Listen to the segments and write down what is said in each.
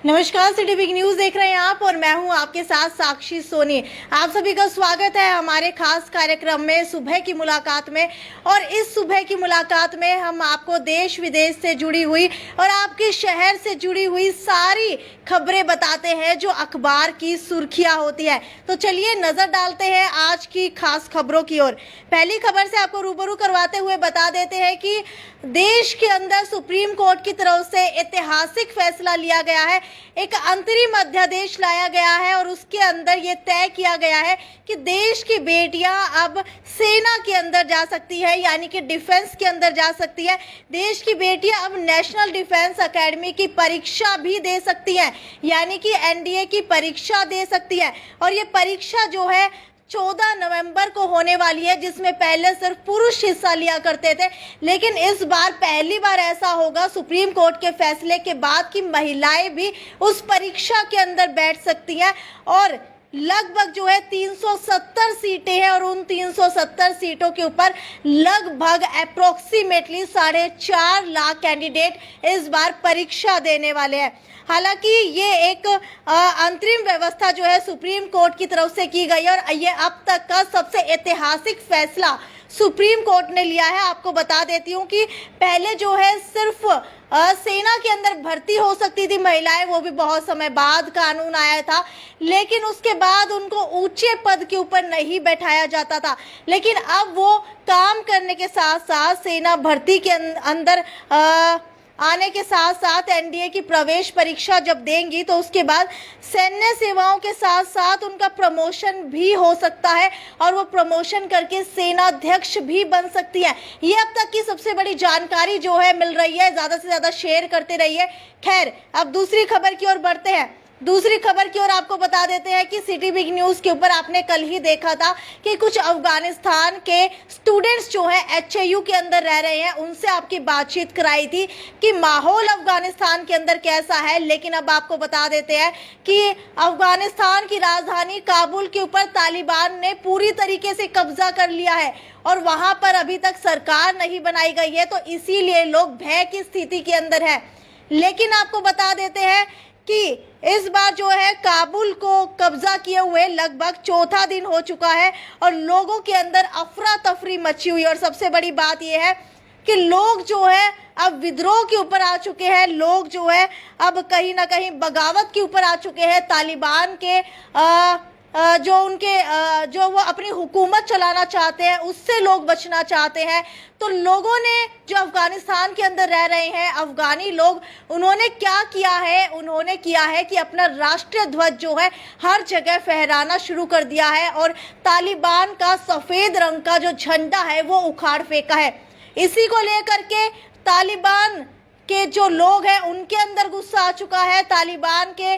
नमस्कार, city big news देख रहे हैं आप और मैं हूं आपके साथ साक्षी सोनी। आप सभी का स्वागत है हमारे खास कार्यक्रम में सुबह की मुलाकात में। और इस सुबह की मुलाकात में हम आपको देश विदेश से जुड़ी हुई और आपके शहर से जुड़ी हुई सारी खबरें बताते हैं जो अखबार की सुर्खियां होती है। तो चलिए नजर डालते हैं आज की खास खबरों की ओर। पहली खबर से आपको रूबरू करवाते हुए बता देते हैं कि देश के अंदर सुप्रीम कोर्ट की तरफ से ऐतिहासिक फैसला लिया गया है। एक अंतरिम अध्यादेश लाया गया है और उसके अंदर ये तय किया गया है कि देश की बेटियां अब सेना के अंदर जा सकती है, यानी कि डिफेंस के अंदर जा सकती है। देश की बेटियां अब नेशनल डिफेंस एकेडमी की परीक्षा भी दे सकती है, यानी कि एनडीए की परीक्षा दे सकती है। और ये परीक्षा जो है 14 नवंबर को होने वाली है, जिसमें पहले सिर्फ पुरुष हिस्सा लिया करते थे, लेकिन इस बार पहली बार ऐसा होगा सुप्रीम कोर्ट के फैसले के बाद कि महिलाएं भी उस परीक्षा के अंदर बैठ सकती हैं। और लगभग जो है 370 सीटें हैं और उन 370 सीटों के ऊपर लगभग अप्रोक्सीमेटली 4.5 लाख कैंडिडेट इस बार परीक्षा देने वाले हैं। हालांकि ये एक अंतरिम व्यवस्था जो है सुप्रीम कोर्ट की तरफ से की गई है और ये अब तक का सबसे ऐतिहासिक फैसला सुप्रीम कोर्ट ने लिया है। आपको बता देती हूँ कि पहले जो है सिर्फ सेना के अंदर भर्ती हो सकती थी महिलाएं, वो भी बहुत समय बाद कानून आया था, लेकिन उसके बाद उनको ऊंचे पद के ऊपर नहीं बैठाया जाता था। लेकिन अब वो काम करने के साथ साथ सेना भर्ती के अंदर आने के साथ साथ एनडीए की प्रवेश परीक्षा जब देंगी तो उसके बाद सैन्य सेवाओं के साथ साथ उनका प्रमोशन भी हो सकता है और वो प्रमोशन करके सेनाध्यक्ष भी बन सकती है। ये अब तक की सबसे बड़ी जानकारी जो है मिल रही है, ज़्यादा से ज़्यादा शेयर करते रहिए। खैर, अब दूसरी खबर की ओर बढ़ते हैं। दूसरी खबर की ओर आपको बता देते हैं कि सिटी बिग न्यूज़ के ऊपर आपने कल ही देखा था कि कुछ अफगानिस्तान के स्टूडेंट्स जो हैं एचएयू के अंदर रह रहे हैं, उनसे आपकी बातचीत कराई थी कि माहौल अफगानिस्तान के अंदर कैसा है। लेकिन अब आपको बता देते हैं कि अफगानिस्तान की राजधानी काबुल के ऊपर तालिबान ने पूरी तरीके से कब्जा कर लिया है और वहां पर अभी तक सरकार नहीं बनाई गई है, तो इसीलिए लोग भय की स्थिति के अंदर है। लेकिन आपको बता देते हैं कि इस बार जो है काबुल को कब्जा किए हुए लगभग चौथा दिन हो चुका है और लोगों के अंदर अफरा तफरी मची हुई। और सबसे बड़ी बात यह है कि लोग जो है अब विद्रोह के ऊपर आ चुके हैं, लोग जो है अब कहीं ना कहीं बगावत के ऊपर आ चुके हैं। तालिबान के जो वो अपनी हुकूमत चलाना चाहते हैं उससे लोग बचना चाहते हैं। तो लोगों ने जो अफगानिस्तान के अंदर रह रहे हैं अफगानी लोग, उन्होंने क्या किया है, उन्होंने किया है कि अपना राष्ट्रीय ध्वज जो है हर जगह फहराना शुरू कर दिया है और तालिबान का सफेद रंग का जो झंडा है वो उखाड़ फेंका है। इसी को लेकर के तालिबान के जो लोग हैं उनके अंदर गुस्सा आ चुका है। तालिबान के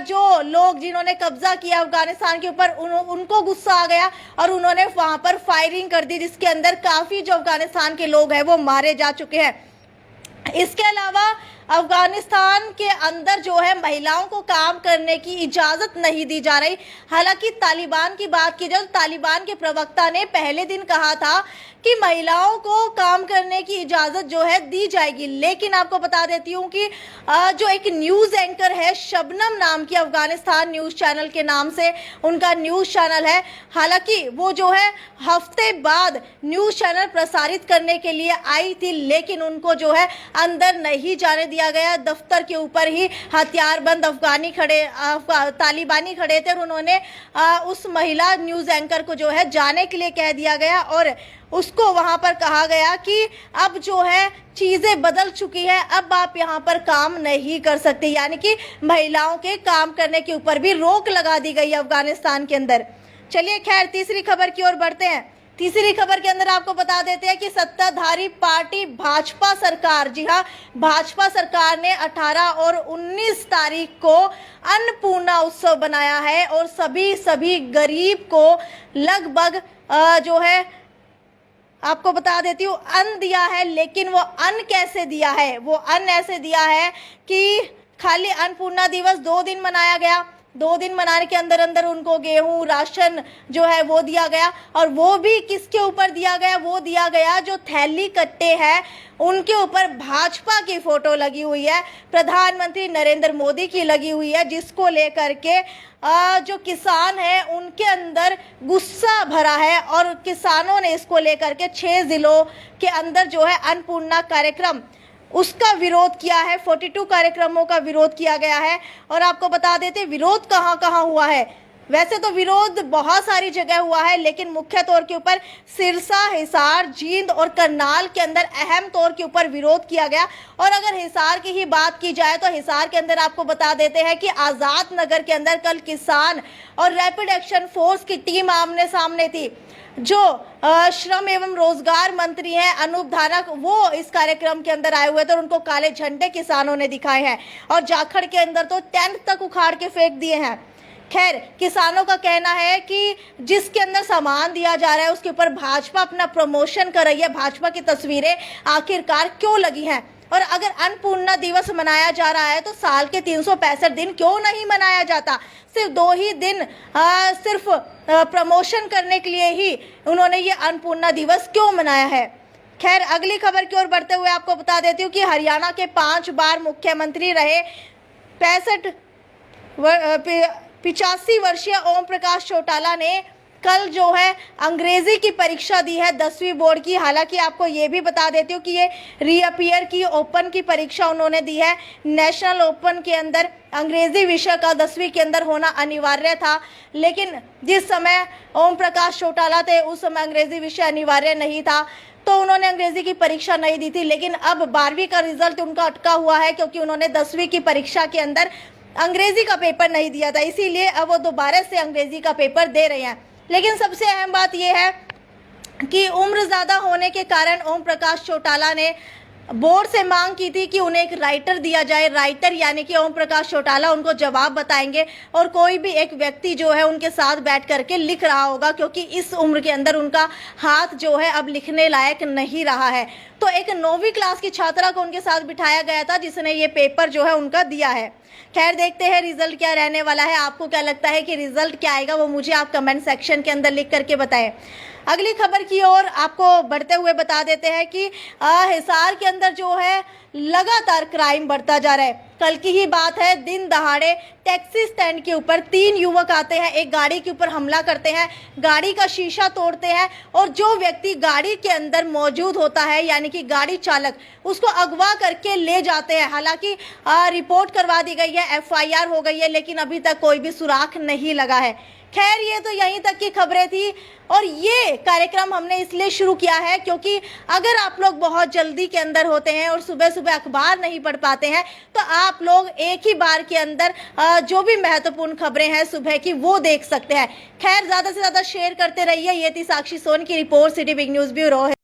जो लोग जिन्होंने कब्जा किया अफगानिस्तान के ऊपर उनको गुस्सा आ गया और उन्होंने वहां पर फायरिंग कर दी, जिसके अंदर काफ़ी जो अफगानिस्तान के लोग हैं वो मारे जा चुके हैं। इसके अलावा अफगानिस्तान के अंदर जो है महिलाओं को काम करने की इजाज़त नहीं दी जा रही। हालांकि तालिबान की बात की जाए तो तालिबान के प्रवक्ता ने पहले दिन कहा था कि महिलाओं को काम करने की इजाज़त जो है दी जाएगी। लेकिन आपको बता देती हूँ कि जो एक न्यूज़ एंकर है शबनम नाम की, अफगानिस्तान न्यूज़ चैनल के नाम से उनका न्यूज़ चैनल है, हालांकि वो जो है हफ्ते बाद न्यूज़ चैनल प्रसारित करने के लिए आई थी, लेकिन उनको जो है अंदर नहीं जाने दिया गया। दफ्तर के ऊपर ही हथियारबंद तालिबानी खड़े थे और उन्होंने उस महिला न्यूज़ एंकर को जो है जाने के लिए कह दिया गया और उसको वहां पर कहा गया कि अब जो है चीज़ें बदल चुकी हैं, अब आप यहाँ पर काम नहीं कर सकते, यानी कि महिलाओं के काम करने के ऊपर भी रोक लगा दी गई है अफगानिस्तान के अंदर। चलिए खैर, तीसरी खबर की ओर बढ़ते हैं। तीसरी खबर के अंदर आपको बता देते हैं कि सत्ताधारी पार्टी भाजपा सरकार, जी हाँ, भाजपा सरकार ने 18 और 19 तारीख को अन्नपूर्णा उत्सव बनाया है और सभी गरीब को लगभग जो है आपको बता देती हूँ अन्न दिया है। लेकिन वो अन्न कैसे दिया है, वो अन्न ऐसे दिया है कि खाली अन्नपूर्णा दिवस 2 दिन मनाया गया, 2 दिन मनाने के अंदर अंदर उनको गेहूं राशन जो है वो दिया गया, और वो भी किसके ऊपर दिया गया, वो दिया गया जो थैली कट्टे हैं उनके ऊपर भाजपा की फोटो लगी हुई है, प्रधानमंत्री नरेंद्र मोदी की लगी हुई है, जिसको लेकर के जो किसान है उनके अंदर गुस्सा भरा है। और किसानों ने इसको लेकर के 6 जिलों के अंदर जो है अन्नपूर्णा कार्यक्रम उसका विरोध किया है, 42 कार्यक्रमों का विरोध किया गया है। और आपको बता देते विरोध कहाँ कहाँ हुआ है। वैसे तो विरोध बहुत सारी जगह हुआ है, लेकिन मुख्य तौर के ऊपर सिरसा, हिसार, जींद और करनाल के अंदर अहम तौर के ऊपर विरोध किया गया। और अगर हिसार की ही बात की जाए तो हिसार के अंदर आपको बता देते हैं कि आजाद नगर के अंदर कल किसान और रैपिड एक्शन फोर्स की टीम आमने सामने थी। जो श्रम एवं रोजगार मंत्री हैं अनूप धानक, वो इस कार्यक्रम के अंदर आए हुए थे और उनको काले झंडे किसानों ने दिखाए हैं, और जाखड़ के अंदर तो टेंट तक उखाड़ के फेंक दिए हैं। खैर, किसानों का कहना है कि जिसके अंदर सामान दिया जा रहा है उसके ऊपर भाजपा अपना प्रमोशन कर रही है, भाजपा की तस्वीरें आखिरकार क्यों लगी हैं। और अगर अन्नपूर्णा दिवस मनाया जा रहा है तो साल के 365 दिन क्यों नहीं मनाया जाता, सिर्फ 2 ही दिन सिर्फ प्रमोशन करने के लिए ही उन्होंने ये अन्नपूर्णा दिवस क्यों मनाया है। खैर, अगली खबर की ओर बढ़ते हुए आपको बता देती हूँ कि हरियाणा के 5 बार मुख्यमंत्री रहे 85 वर्षीय ओम प्रकाश चौटाला ने कल जो है अंग्रेजी की परीक्षा दी है 10वीं बोर्ड की। हालांकि आपको ये भी बता देती हूँ कि ये रीअपियर की ओपन की परीक्षा उन्होंने दी है। नेशनल ओपन के अंदर अंग्रेजी विषय का 10वीं के अंदर होना अनिवार्य था, लेकिन जिस समय ओम प्रकाश चौटाला थे उस समय अंग्रेजी विषय अनिवार्य नहीं था, तो उन्होंने अंग्रेजी की परीक्षा नहीं दी थी। लेकिन अब 12वीं का रिजल्ट उनका अटका हुआ है, क्योंकि उन्होंने 10वीं की परीक्षा के अंदर अंग्रेजी का पेपर नहीं दिया था, इसीलिए अब वो दोबारा से अंग्रेजी का पेपर दे रहे हैं। लेकिन सबसे अहम बात यह है कि उम्र ज़्यादा होने के कारण ओम प्रकाश चौटाला ने बोर्ड से मांग की थी कि उन्हें एक राइटर दिया जाए। राइटर यानी कि ओम प्रकाश चौटाला उनको जवाब बताएंगे और कोई भी एक व्यक्ति जो है उनके साथ बैठ करके लिख रहा होगा, क्योंकि इस उम्र के अंदर उनका हाथ जो है अब लिखने लायक नहीं रहा है। तो एक 9वीं क्लास की छात्रा को उनके साथ बिठाया गया था जिसने ये पेपर जो है उनका दिया है। खैर, देखते हैं रिजल्ट क्या रहने वाला है। आपको क्या लगता है कि रिजल्ट क्या आएगा, वो मुझे आप कमेंट सेक्शन के अंदर लिख करके बताएं। अगली खबर की ओर आपको बढ़ते हुए बता देते हैं कि हिसार के अंदर जो है लगातार क्राइम बढ़ता जा रहा है। कल की ही बात है, दिन दहाड़े टैक्सी स्टैंड के ऊपर 3 युवक आते हैं, एक गाड़ी के ऊपर हमला करते हैं, गाड़ी का शीशा तोड़ते हैं, और जो व्यक्ति गाड़ी के अंदर मौजूद होता है यानी कि गाड़ी चालक, उसको अगवा करके ले जाते हैं। हालांकि रिपोर्ट करवा दी गई है, FIR हो गई है, लेकिन अभी तक कोई भी सुराग नहीं लगा है। खैर, ये तो यहीं तक की खबरें थी, और ये कार्यक्रम हमने इसलिए शुरू किया है क्योंकि अगर आप लोग बहुत जल्दी के अंदर होते हैं और सुबह सुबह अखबार नहीं पढ़ पाते हैं, तो आप लोग एक ही बार के अंदर जो भी महत्वपूर्ण खबरें हैं सुबह की वो देख सकते हैं। खैर, ज़्यादा से ज़्यादा शेयर करते रहिए। ये थी साक्षी सोनी की report, city big news bureau.